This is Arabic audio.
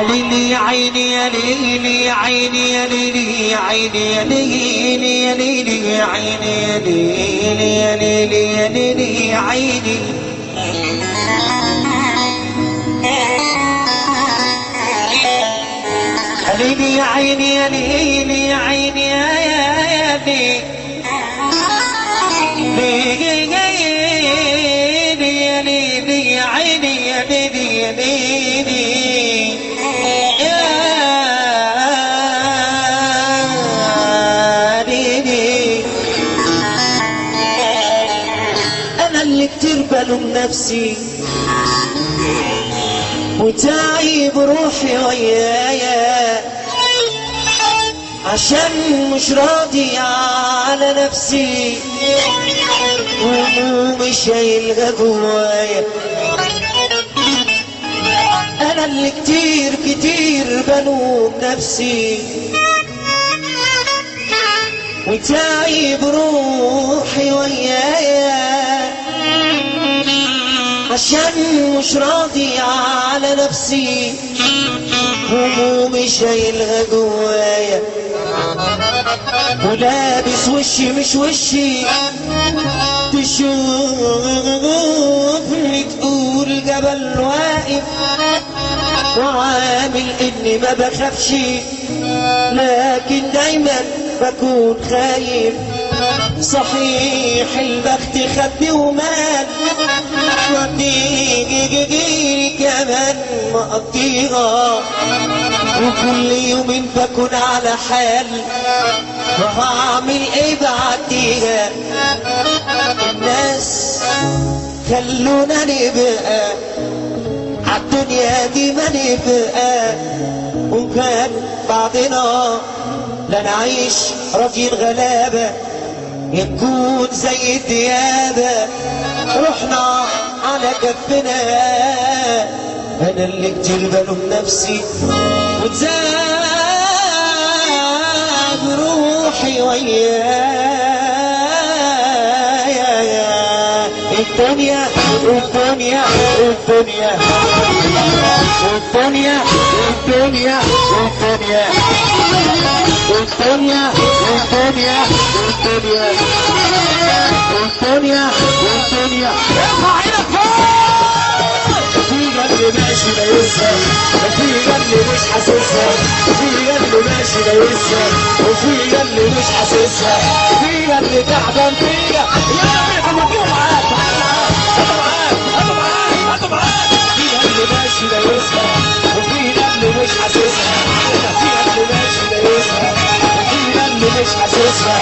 ليلي عيني يا ليلي عيني يا ليلي عيني يا ليلي يا ليلي عيني يا ليلي يا ليلي يا ليلي عيني ليلي يا عيني يا ليلي يا عيني يا ليلي يا ليلي يا عيني يا ليلي يا ليلي يا ليلي انا اللي كتير بلوم نفسي وتعيب روحي ويايا عشان مش راضي على نفسي ومش شايلها جوايا. انا اللي كتير كتير بلوم نفسي وتعيب روحي ويايا عشان مش راضي على نفسي همومي شايلها جوايا ولابس وشي مش وشي تشوفني تقول جبل واقف وعامل اني ما بخافش لكن دايما بكون خايف. صحيح البخت خدني ومال وتيجي كمان مقضيها وكل يومين بكون على حال وهعمل ايه بعديها. الناس خلونا نبقى عالدنيا دي ما نبقى وكان بعضنا لا نعيش راضيين غلابة نكون زي الديابة رحنا على كفنا. انا اللي كتير بلوم نفسي وتزاد روحي ويايا الدنيا الدنيا الدنيا الدنيا الدنيا الدنيا الدنيا الدنيا الدنيا الدنيا الدنيا ارفع ايدك فوق. في قلبي ماشي لايسها وفي قلبي مش حاسسها في قلبي ماشي لايسها وفي قلبي مش حاسسها في قلبي تعبان فيا يا ريت ما تكون معاك انا معاك في قلبي ماشي لايسها وفي قلبي مش حاسسها في قلبي ماشي لايسها وفي قلبي مش حاسسها